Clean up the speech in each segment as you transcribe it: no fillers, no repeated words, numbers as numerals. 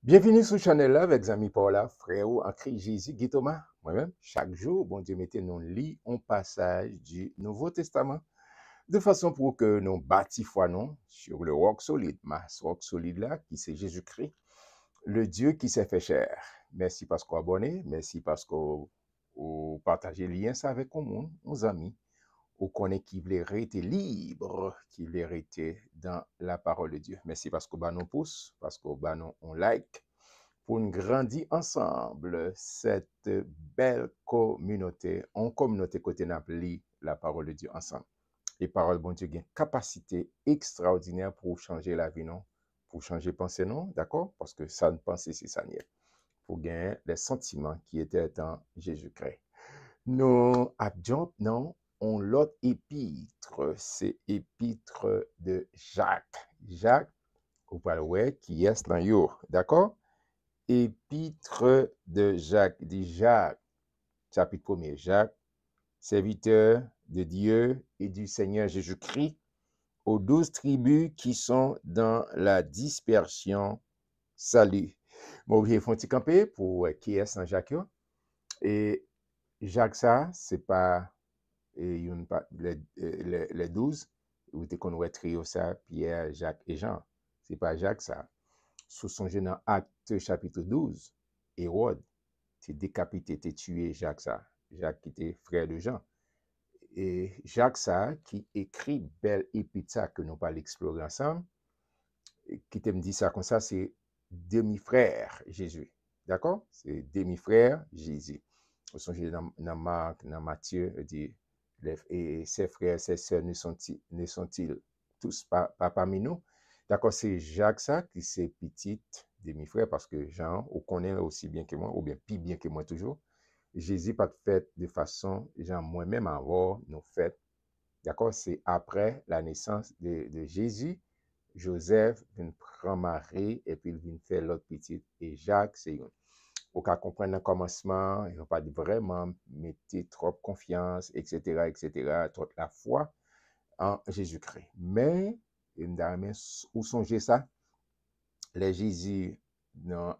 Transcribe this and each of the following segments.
Bienvenue sur Chanel là avec Zami Paula, frère en Christ Jésus, Guy Thomas. Moi-même, chaque jour, bon Dieu, mettez nous lit un passage du Nouveau Testament de façon pour que nous bâtis foi non sur le roc solide, ce roc solide là qui c'est Jésus-Christ, le Dieu qui s'est fait chair. Merci parce qu'on abonné, merci parce qu'on partagez le lien ça avec le monde, nos amis, ou qu'on est qui voulait rester libre, qui voulait rester dans la parole de Dieu. Merci parce qu'on nous pousse, parce qu'on nous on like pour nous grandir ensemble cette belle communauté, en communauté côté Napoli, la parole de Dieu ensemble. Et parole bon Dieu a une capacité extraordinaire pour changer la vie, non? Pour changer pensée, non? D'accord? Parce que ça ne pensée, c'est ça, niet. Pour gagner les sentiments qui étaient en Jésus-Christ. Nous abdions, non? On l'autre épître, c'est épître de Jacques. Jacques, vous parlez, qui est dans yo, d'accord? Épître de Jacques, dit Jacques, chapitre 1er, Jacques, serviteur de Dieu et du Seigneur Jésus-Christ, aux 12 tribus qui sont dans la dispersion, salut. Bon, je vais faire un petit campé pour qui est Saint Jacques. Et Jacques, ça, c'est pas les 12, où tu connais trio ça, Pierre, Jacques et Jean. C'est pas Jacques, ça. Sous son dans Acte chapitre 12, Hérode, t'es décapité, t'es tué Jacques ça. Jacques qui était frère de Jean. Et Jacques ça, qui écrit belle épître que nous allons explorer ensemble, qui te me dit ça comme ça, c'est demi-frère Jésus. D'accord? C'est demi-frère Jésus. Vous songez dans Marc, dans Matthieu, dit, et ses frères, ses sœurs ne sont-ils tous pas parmi nous? D'accord, c'est Jacques ça, qui c'est petite demi-frère, parce que Jean, on connaît aussi bien que moi, ou bien plus bien que moi toujours. Jésus pas fait de façon, genre moi-même avoir nous fait. D'accord, c'est après la naissance de Jésus, Joseph vient prendre Marie et puis il vient faire l'autre petite. Et Jacques, c'est une. Au cas comprendre le commencement, il n'a pas vraiment mettre trop confiance, etc., toute la foi en Jésus-Christ. Mais, où songez ça? Les Jésus, non,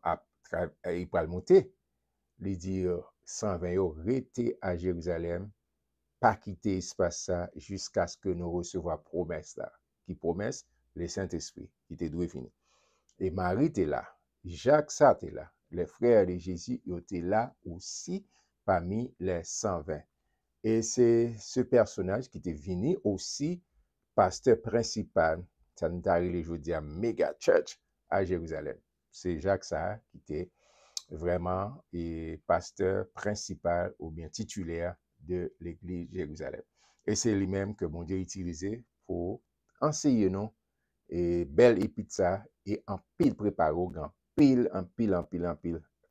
il peut le monter. Il dit, 120 euros, rester à Jérusalem, pas quitter espace ça jusqu'à ce que nous recevions promesse là. Qui promesse? Le Saint-Esprit, qui était doué fini. Et Marie était là. Jacques ça était là. Les frères de Jésus étaient là aussi parmi les 120. Et c'est ce personnage qui était venu aussi pasteur principal, ça nous arrive les jours à méga church à Jérusalem. C'est Jacques ça qui était vraiment pasteur principal ou bien titulaire de l'église Jérusalem. Et c'est lui-même que mon Dieu utilisé pour enseigner nous et belle épître et en pile préparé au grand pile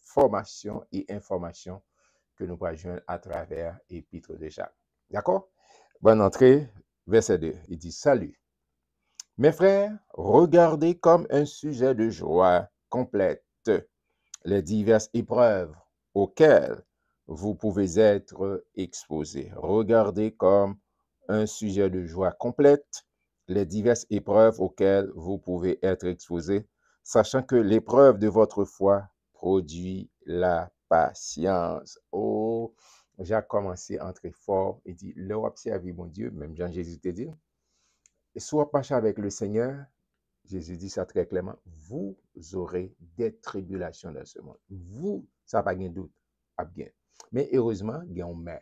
formation et information que nous pourrons joindre à travers l'épître de Jacques. D'accord? Bonne entrée, verset 2. Il dit salut. Mes frères, regardez comme un sujet de joie complète les diverses épreuves auxquelles vous pouvez être exposés. Regardez comme un sujet de joie complète les diverses épreuves auxquelles vous pouvez être exposés, sachant que l'épreuve de votre foi produit la patience. Oh, j'ai commencé à entrer fort et dit, l'Europe servi mon Dieu, même Jean-Jésus te dit, et soit pas avec le Seigneur, Jésus dit ça très clairement, vous aurez des tribulations dans ce monde. Vous, ça n'a pas de doute, à bien. Mais heureusement, il y a un mais.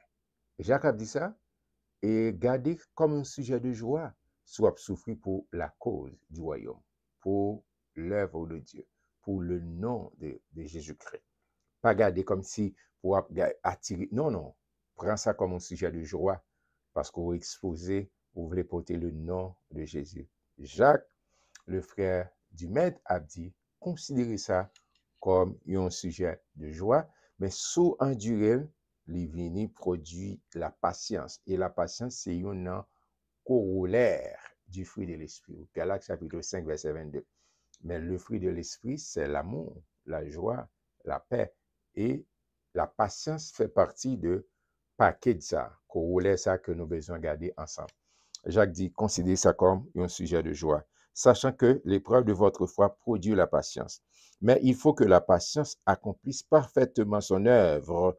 Jacques a dit ça, et gardez comme un sujet de joie, soit souffrir pour la cause du royaume, pour l'œuvre de Dieu, pour le nom de Jésus-Christ. Pas garder comme si pour attirer. Non, non. Prends ça comme un sujet de joie, parce que vous exposez, vous voulez porter le nom de Jésus. Jacques, le frère du maître, a dit, considérez ça comme un sujet de joie, mais sous endurer, les produit la patience. Et la patience, c'est un corollaire du fruit de l'esprit. Galates chapitre 5, verset 22. Mais le fruit de l'esprit, c'est l'amour, la joie, la paix. Et la patience fait partie de paquet de ça, corollaire ça que nous besoin garder ensemble. Jacques dit, considérez ça comme un sujet de joie. sachant que l'épreuve de votre foi produit la patience. Mais il faut que la patience accomplisse parfaitement son œuvre,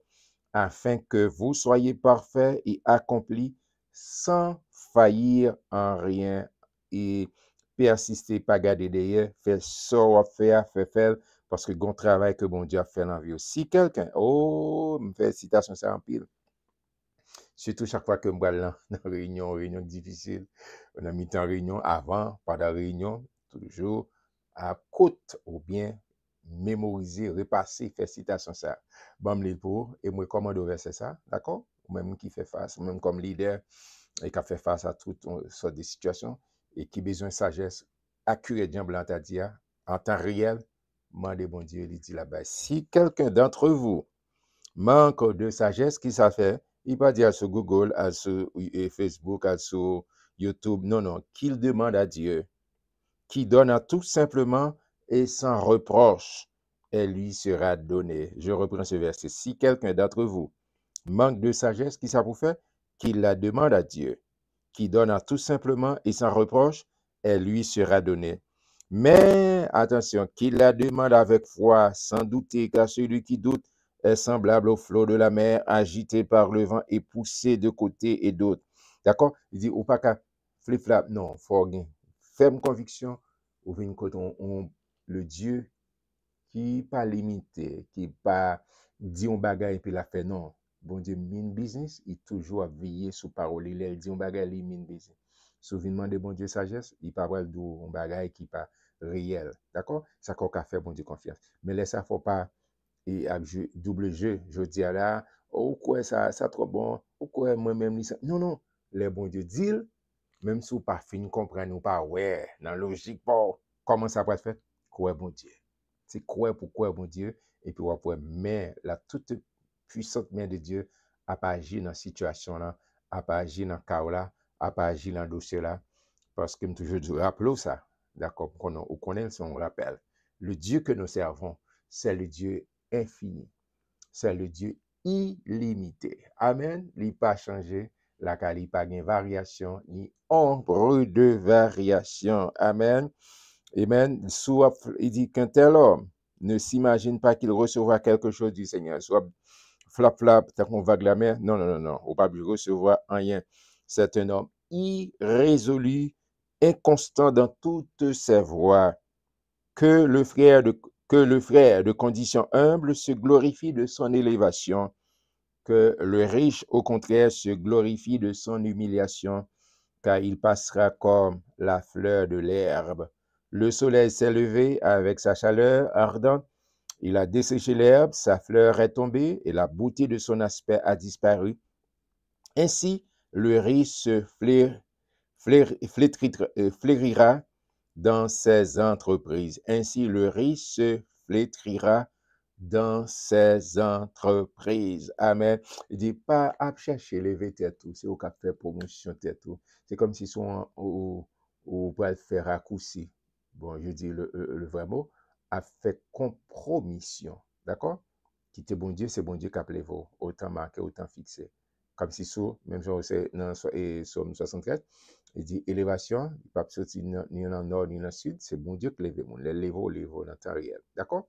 afin que vous soyez parfaits et accomplis sans faillir en rien et persister, pas garder derrière, faire ça, faire, parce que bon travail que bon Dieu a fait dans la vie. Si quelqu'un, oh, me fait citation ça en pile, surtout chaque fois que je vais dans réunion difficile, on a mis en réunion avant, pendant la réunion, toujours à côte ou bien mémoriser, repasser, faire citation ça. Bon, me pour et moi comment de verser ça, d'accord? Même qui fait face, même comme leader et qui fait face à toutes sortes de situations et qui a besoin de sagesse, accurate, Jean Blanc a dit, en temps réel, demandez bon Dieu, il dit là-bas, si quelqu'un d'entre vous manque de sagesse, qui ça fait? Il va dire sur Google, sur Facebook, sur YouTube. Non, non, qu'il demande à Dieu, qui donne à tout simplement et sans reproche, et lui sera donné. Je reprends ce verset. Si quelqu'un d'entre vous manque de sagesse, qui ça vous fait? Qu'il la demande à Dieu, qui donne à tout simplement et sans reproche, et lui sera donné. Mais attention, qu'il la demande avec foi, sans douter, car celui qui doute est semblable au flot de la mer, agité par le vent et poussé de côté et d'autre. D'accord? Il dit, ou pas qu'à flip-flap, non, faut gain. Ferme conviction, ou une côté, le Dieu qui pas limité, qui pas dit un bagage et puis la fait, non. Bon Dieu, mine business, il toujours veillé sous parole. Il dit un bagage, il mine business. Souvinement de bon Dieu sagesse, il parle de un bagage qui pas réel. D'accord? Ça qu'on a fait bon Dieu confiance. Mais là, ça faut pas et avec double jeu. Je dis à là, oh quoi ça trop bon, ou quoi moi-même ça. Non, non. Les bon Dieu dit, même si vous pas fin comprendre ou pas, ouais, dans la logique, bon, comment ça peut être fait? Quoi bon Dieu. C'est quoi pourquoi bon Dieu, et puis on va mais la toute puissante main de Dieu a pas agi dans la situation là, a pas agi dans le cas là, a pas agi dans le dossier là, parce que je toujours dis, rappelons ça, d'accord, on connaît son rappel. Le Dieu que nous servons, c'est le Dieu infini, c'est le Dieu illimité. Amen, il n'a pas changé, la il pas de variation, ni ombre de variation. Amen. Amen. Soit il dit qu'un tel homme ne s'imagine pas qu'il recevra quelque chose du Seigneur. Soit flap flap, t'as qu'on vague la mer. Non, non, non, non. Au pas recevoir rien. C'est un homme irrésolu, inconstant dans toutes ses voies. Que le frère de condition humble se glorifie de son élévation. Que le riche, au contraire, se glorifie de son humiliation, car il passera comme la fleur de l'herbe. Le soleil s'est levé avec sa chaleur ardente, il a desséché l'herbe, sa fleur est tombée et la beauté de son aspect a disparu. Ainsi, le riche se flétrira dans ses entreprises. Ainsi, le riche se flétrira dans ses entreprises. Amen. Il dit pas à chercher les têtes tout, c'est au cap faire promotion tête tout. C'est comme si son ou pas faire raccourci. Bon, je dis le vrai mot, a fait compromission. D'accord? Qui était bon Dieu, c'est bon Dieu qui a appelé vous. Autant marqué, autant fixé. Comme si sous, même genre, c'est dans Somme 73, il dit élévation, il ne peut pas sortir ni dans le nord ni dans le sud, c'est bon Dieu qui lève le monde. Les lévaux dans le temps réel. D'accord?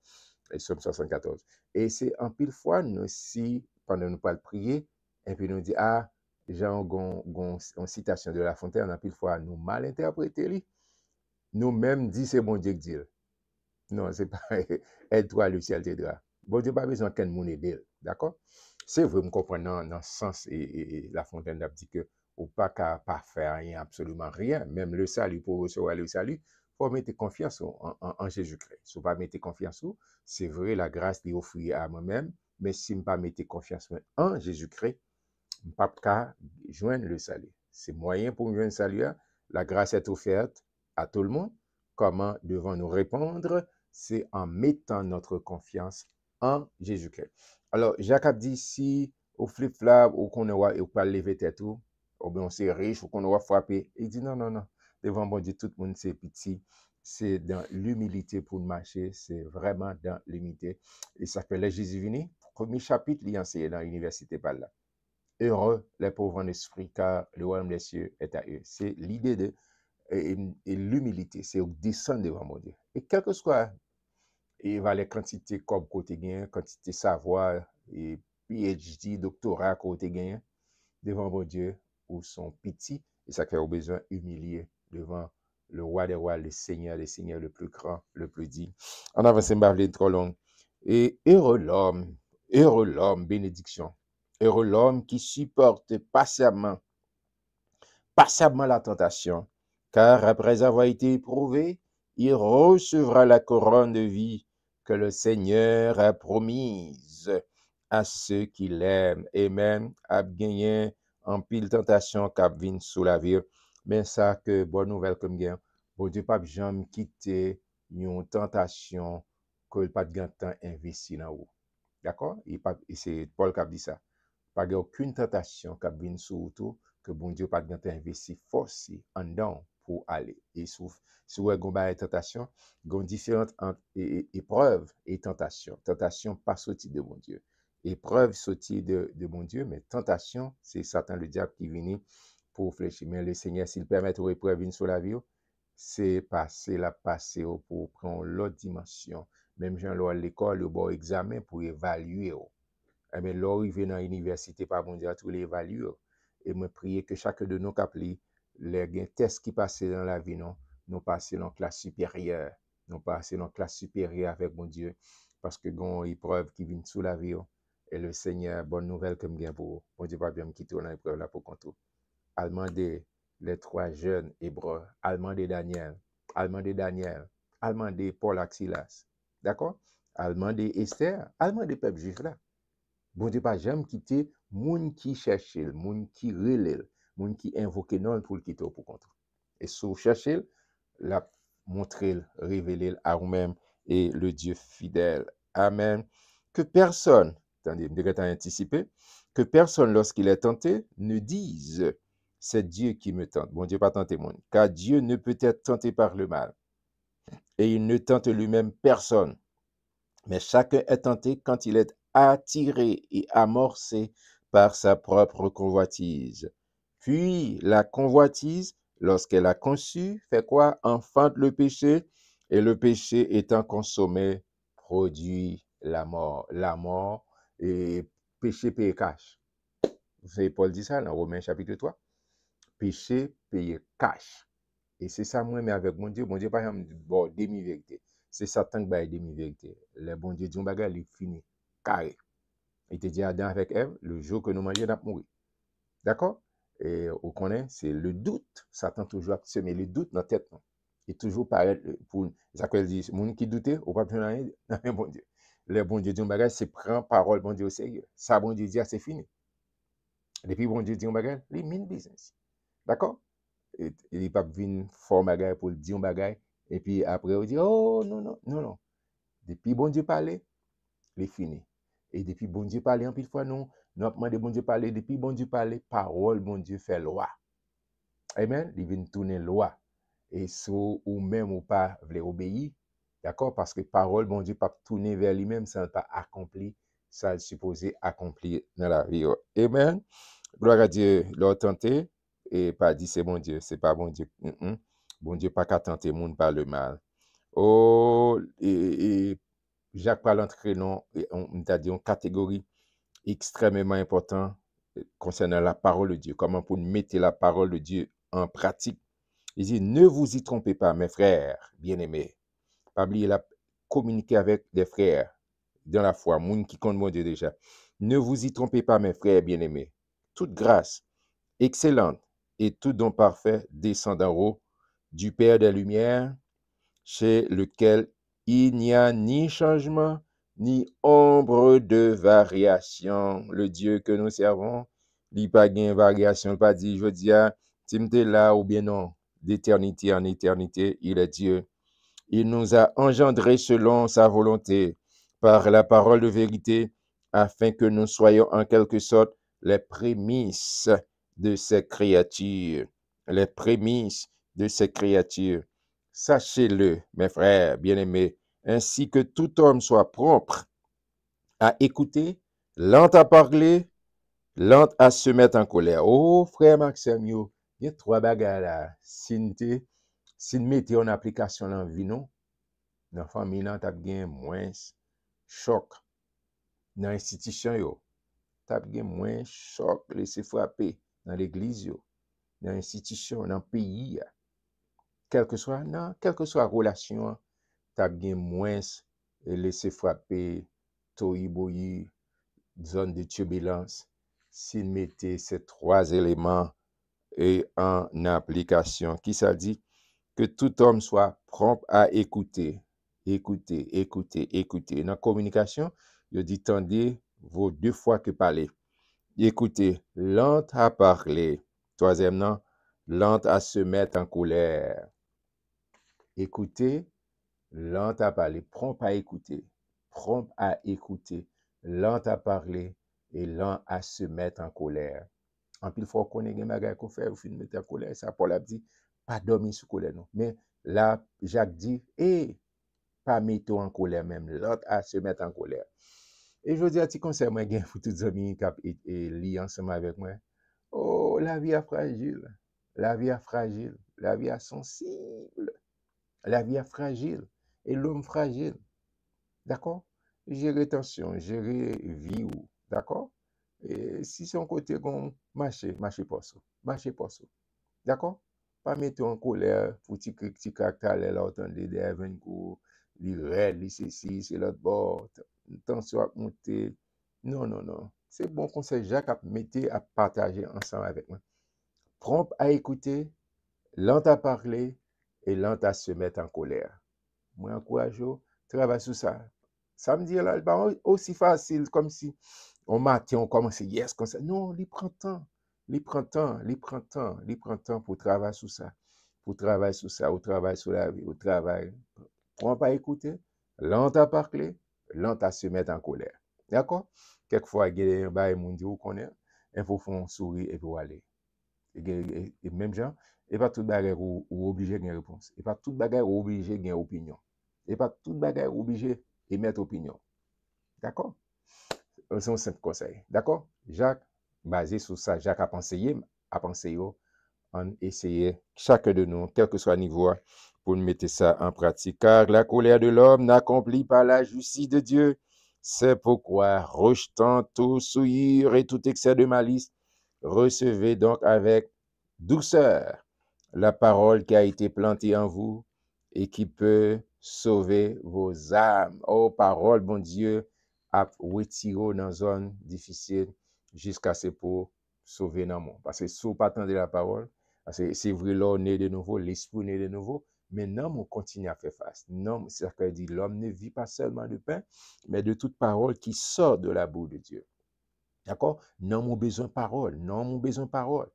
Et Somme 74. Et c'est en pile fois, nous, si, pendant nous pas prier, et puis nous dit, ah, Jean, en citation de La Fontaine, en pile fois, nous mal interpréter, nous-mêmes dit c'est bon Dieu qui dit. Non, c'est pas aide-toi, le ciel t'aidera. Bon Dieu, pas besoin qu'un monde aide. D'accord? C'est vrai, me comprendre dans le sens et La Fontaine a dit que ou pas qu'à pas faire rien, absolument rien, même le salut, pour recevoir le salut, faut mettre confiance en Jésus-Christ. Si vous pas mettre confiance, c'est vrai, la grâce est offerte à moi-même, mais si je ne pas mettre confiance en Jésus-Christ, je ne pas qu'à joindre le salut. C'est moyen pour joindre le salut. La grâce est offerte à tout le monde. Comment devons nous répondre? C'est en mettant notre confiance en Jésus-Christ. Alors, Jacques a dit si au flip-flap, ou qu'on ne pas lever tête ou bien on c'est riche, ou qu'on va frapper. Il dit non, non, non. Devant bon Dieu, tout le monde c'est petit. C'est dans l'humilité pour marcher. C'est vraiment dans l'humilité. Et ça fait le Jésus venu. Premier chapitre, il enseigné dans l'université par là. Heureux les pauvres en esprit, car le royaume des cieux est à eux. C'est l'idée de et l'humilité, c'est descendre devant mon Dieu. Et quel que soit et va les quantités comme côté gain, quantité savoir et PhD, doctorat côté gain devant mon Dieu ou son petit et ça fait au besoin humilier devant le roi des rois, le Seigneur des seigneurs, le plus grand, le plus digne. En avant, c'est pas trop long. Et heureux l'homme, bénédiction. Heureux l'homme qui supporte patiemment la tentation, car après avoir été éprouvé, il recevra la couronne de vie que le Seigneur a promise à ceux qui l'aiment. Amen. A gagné en pile tentation cap vin sous la vie. Mais ça que bonne nouvelle comme gain. Bon Dieu pas jamais quitter une tentation que le pas de temps investi dans vous. D'accord? Et c'est Paul qui a dit ça. Pas aucune tentation qui vient sur tout que bon Dieu pas de investi force en dedans pour aller. Et si vous avez une tentation, il y a différentes épreuves et tentations. Tentation pas sortie de bon Dieu. Épreuve sortie de bon Dieu, mais tentation, c'est Satan le diable qui vient pour fléchir. Mais le Seigneur, s'il permet aux épreuves venir sur la vie, c'est passer pour prendre l'autre dimension. Même gens à l'école, le bon examen pour évaluer. Eh bien, l'arrivée dans l'université, par bon Dieu, à tous les valeurs. Et me prier que chacun de nous capli les tests qui passent dans la vie, nous passer dans la classe supérieure. Nous passer dans la classe supérieure avec mon Dieu. Parce que gon épreuve qui vient sous la vie. Et le Seigneur, bonne nouvelle comme bien pour bon Dieu, pas bien me quitter dans l'épreuve là pour compter. Allemand des les trois jeunes hébreux, allemand de Daniel, allemand de Paul Axilas. D'accord? Allemand de Esther, allemand de peuple juif là. Bon Dieu pas jamais quitter moun qui cherche, moun qui relève, moun qui invoque non pour le quitter pour contre. Et si vous cherchez, la montrer, révéler à vous-même et le Dieu fidèle. Amen. Que personne, attendez, je vais anticiper, que personne lorsqu'il est tenté ne dise c'est Dieu qui me tente. Bon Dieu pas tenté monde, car Dieu ne peut être tenté par le mal. Et il ne tente lui-même personne. Mais chacun est tenté quand il est attiré et amorcé par sa propre convoitise. Puis la convoitise, lorsqu'elle a conçu, fait quoi? Enfante le péché, et le péché étant consommé, produit la mort. La mort et péché paye cash. Vous savez, Paul dit ça dans Romains chapitre 3. Péché paye cash. Et c'est ça, moi, mais avec mon Dieu, par exemple, bon, demi-vérité. C'est Satan qui a demi-vérité. Le bon Dieu dit, on bagage, il finit, carré. Il te dit, Adam avec Ève, le jour que nous mangeons, on a mouru. D'accord? Et on connaît, c'est le doute. Satan toujours semer le doute dans la tête. Il toujours paraît pour, ça qu'elle dit, moun qui doutait, on va pas rien dans le bon Dieu. Le bon Dieu dit, on bagage, c'est prendre parole, bon Dieu au sérieux. Ça, bon Dieu dit, c'est fini. Depuis, bon Dieu dit, on bagage, les mine business. D'accord? Il n'est pas venu fort bagay pour dire un bagay et puis après on dit oh non. Depuis bon Dieu parler, il est fini. Et depuis bon Dieu parler en pile fois nous demandé bon Dieu parler depuis bon Dieu parler, parole bon Dieu fait loi. Amen, il vient tourner loi. Et si ou même ou pas voulez obéir, d'accord, parce que parole bon Dieu pas tourner vers lui-même, ça n'a pas accompli, ça supposé accomplir dans la vie. Amen. Gloire à Dieu, leur tenté et pas dit c'est bon Dieu, c'est pas bon Dieu. Bon Dieu pas qu'à tenter monde par le mal. Oh, et Jacques parle entrer non, on t'a dit une catégorie extrêmement importante concernant la parole de Dieu. Comment pour mettre la parole de Dieu en pratique. Il dit, ne vous y trompez pas, mes frères bien-aimés. Pas oublier la communiquer avec des frères dans la foi, monde qui compte mon Dieu déjà. Ne vous y trompez pas, mes frères bien-aimés. Toute grâce excellente et tout don parfait descend d'en haut du Père des Lumières, chez lequel il n'y a ni changement, ni ombre de variation. Le Dieu que nous servons, il n'y a pas de variation. Il pas dit, je dis, tu es là ou bien non, d'éternité en éternité, il est Dieu. Il nous a engendrés selon sa volonté, par la parole de vérité, afin que nous soyons en quelque sorte les prémices de ces créatures. Les prémices de ces créatures. Sachez-le, mes frères bien-aimés, ainsi que tout homme soit propre à écouter, lent à parler, lent à se mettre en colère. Oh, frère Maxime, il y a trois bagages là. Sinté, Si nous mettons en application dans la vie, dans la famille, nous avons moins choc. Dans l'institution, nous avons moins choc laisser frapper dans l'église, dans l'institution, dans le pays. Quelle que soit la relation, tu as moins laisser frapper, toyi zone de turbulence. Si nous mettons ces trois éléments en application, qui ça dit? Que tout homme soit prompt à écouter. Écouter. Dans la communication, je dis tendez vaut 2 fois que parler. Écoutez, lent à parler. Troisièmement, lent à se mettre en colère. Écoutez, lent à parler, prompt à écouter, lent à parler et lent à se mettre en colère. En pile fois qu'on ait des bagages qu'on fait, ou fin mettre en colère, ça Paul a dit, pas dormir sous colère non. Mais là, Jacques dit, pas mettre en colère même, l'autre à se mettre en colère. Et je dis à petit conseil, moi, gain pour tous les amis qui lient ensemble avec moi. Oh, la vie est fragile, la vie est sensible, la vie est fragile, et l'homme fragile. D'accord? Gérer tension, gérer vie, d'accord? Et si son côté gon marcher pas ça. D'accord? Pas mettre en colère pour petit caractère là entendre des events ko li red, li ceci, c'est l'autre bord, tension a monter. Non. C'est bon conseil Jacques à mettre à partager ensemble avec moi. Prompt à écouter, lent à parler et lent à se mettre en colère. Moi encourage travaille sur ça. Samedi là, pas aussi facile comme si on matin on commence yes comme ça. Non, il prend temps. Il prend temps pour travailler sur ça. Au travail sur la vie, au travail. Prends pas écouter, lent à parler, lent à se mettre en colère. D'accord? Quelquefois, il y a un bail moun di ou connaît, il faut faire sourire et puis aller. Et même gens, et pas tout bagay ou obligé de réponse. Et pas tout bagay ou obligé de opinion. Et pas tout bagay ou obligé de mettre opinion. D'accord? C'est un simple conseil. D'accord? Jacques, basé sur ça, Jacques a pensé, on essayer, chacun de nous, quel que soit le niveau, pour mettre ça en pratique. Car la colère de l'homme n'accomplit pas la justice de Dieu. C'est pourquoi, rejetant tout souillure et tout excès de malice, recevez donc avec douceur la parole qui a été plantée en vous et qui peut sauver vos âmes. Oh, parole, bon Dieu, à retirer dans une zone difficile jusqu'à ce pour sauver dans le monde. Parce que si vous pas de la parole, parce que c'est vrai, l'on est de nouveau, l'esprit est de nouveau, mais non, on continue à faire face. Non, c'est ce qu'il dit, l'homme ne vit pas seulement de pain, mais de toute parole qui sort de la bouche de Dieu. D'accord? Non, mon besoin de parole.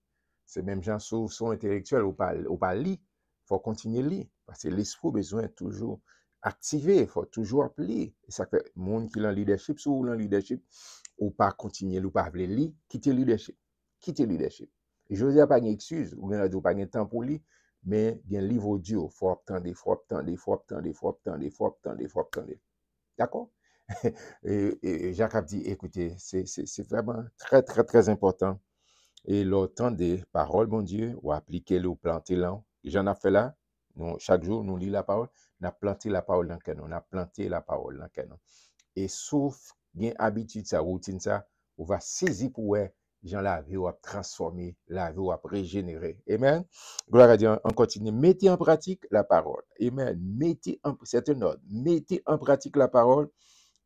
C'est même gens sont intellectuels ou pas lire. Il faut continuer à lire. Parce que l'esprit a besoin toujours activer, il faut toujours appeler. Et ça fait, monde qui est en leadership, si vous en leadership, ou pas continuer, ou pas lire, quittez le leadership. Et je ne dis pas d'excuse, ou bien pas de temps pour lire, mais il y a un livre audio, il faut attendre. D'accord? Et Jacques a dit, écoutez, c'est vraiment très, très, très important. Et le temps des paroles, mon Dieu, ou appliquer-le ou planter-le. J'en ai fait là. Nous, chaque jour, nous lisons la parole. On a planté la parole dans le canon. Et sauf, bien habitude, ça, routine, ça, on va saisir pour Jean la vie, on va transformer, la vie, on va régénérer. Amen. Gloire à Dieu. On continue. Mettez en pratique la parole. Amen. C'est un ordre. Mettez en pratique la parole.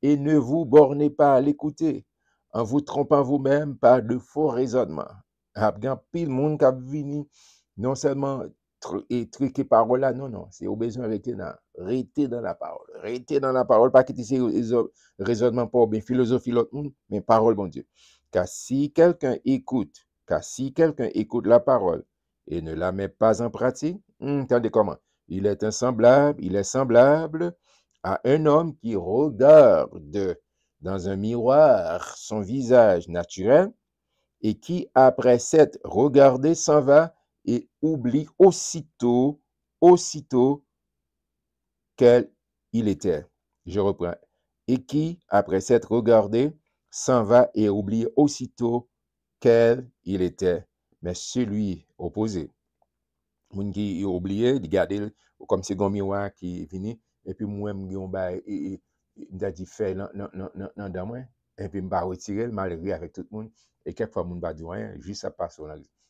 Et ne vous bornez pas à l'écouter, en vous trompant vous-même par de faux raisonnements. Il y a pile monde qui a venu, non seulement truquer parole là, non, c'est au besoin de rester dans la parole, pas quitter ces raisonnements pour bien philosophie l'autre monde, mais parole, bon Dieu. Car si quelqu'un écoute la parole et ne la met pas en pratique, attendez comment? Il est semblable à un homme qui regarde dans un miroir son visage naturel et qui, après s'être regardé, s'en va et oublie aussitôt quel il était. Je reprends. Et qui, après s'être regardé, s'en va et oublie aussitôt quel il était. Mais celui opposé, Moun qui oublié, il garde comme c'est un miroir qui vini, et puis moi-même, je me dit fait dans moi, et puis je vais retirer le malgré avec tout le monde, et quelquefois, je ne va dire rien, juste ça passe.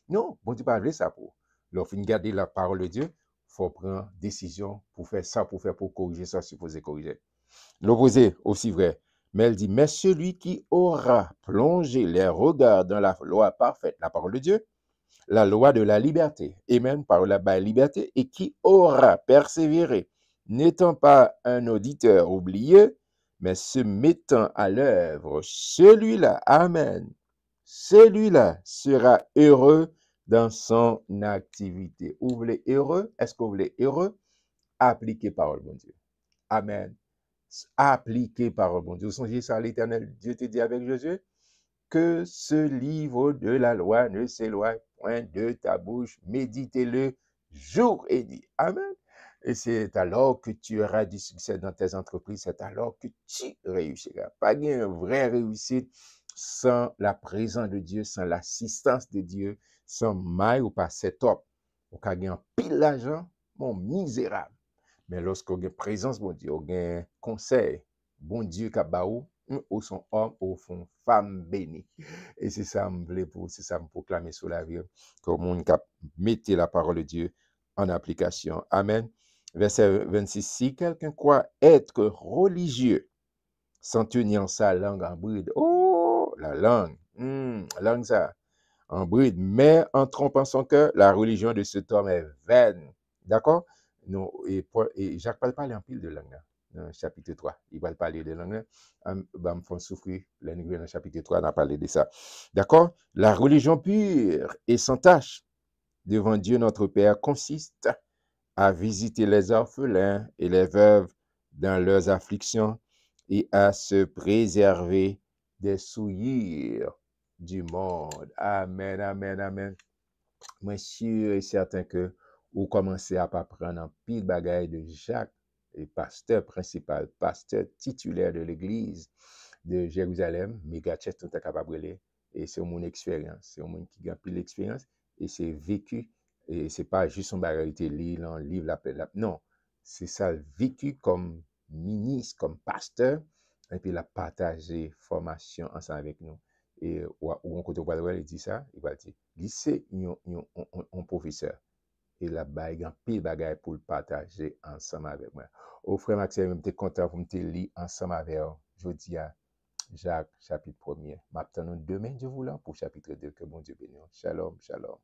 Non, bon Dieu parle ça pour. Lorsqu'on garder la parole de Dieu, il faut prendre décision pour faire ça, pour corriger ça, supposé corriger. L'opposé, aussi vrai. Mais elle dit, mais celui qui aura plongé les regards dans la loi parfaite, la parole de Dieu, la loi de la liberté, amen, par la liberté, et qui aura persévéré, n'étant pas un auditeur oublié, mais se mettant à l'œuvre, celui-là, amen, celui-là sera heureux dans son activité. Vous voulez heureux? Est-ce que vous voulez heureux? Appliquez parole, mon Dieu. Amen. Appliquez parole, mon Dieu. Vous songez ça à l'Éternel. Dieu te dit avec Jésus, que ce livre de la loi ne s'éloigne point de ta bouche. Méditez-le jour et nuit. Amen. Et c'est alors que tu auras du succès dans tes entreprises. C'est alors que tu réussiras. Pas une vraie réussite sans la présence de Dieu, sans l'assistance de Dieu, sans maille ou pas c'est top. On a gagné un pile d'argent, mon misérable. Mais lorsqu'on a une présence, bon Dieu, on a un conseil, bon Dieu qui a baou, ou son homme, ou son femme bénie. Et c'est ça, c'est ça, me proclamer sur la vie, que le monde qui mette la parole de Dieu en application. Amen. Verset 26, si quelqu'un croit être religieux, sans tenir sa langue en bride, oh, la langue, ça, en bride, mais en trompant son cœur, la religion de cet homme est vaine. D'accord? Non, et Jacques va parler en pile de langue, dans le chapitre 3. Il va parler de langue. Me font souffrir. Dans le chapitre 3, on a parlé de ça. D'accord? La religion pure et sans tache devant Dieu notre Père consiste à visiter les orphelins et les veuves dans leurs afflictions et à se préserver des souillures du monde. Amen, amen, amen. Moi, sûr et certain que vous commencez à apprendre un pile bagaille de Jacques, et pasteur principal, pasteur titulaire de l'église de Jérusalem, Megachurch, tout est capable de, et c'est mon expérience, c'est un monde qui a pile l'expérience, et c'est vécu, et c'est pas juste une bagaille qui lit un livre, non, c'est ça vécu comme ministre, comme pasteur, et puis il a partagé formation ensemble avec nous. Et ou on côté il dit ça, il va dire, lycée, un professeur. Et la bague en pile bagaille pour le partager ensemble avec moi. Au frère Maxime, je suis content pour me lire ensemble avec vous. Je dis à Jacques, chapitre 1er. Maintenant, demain, je vous l'en pour chapitre 2. Que bon Dieu bénisse. Shalom, shalom.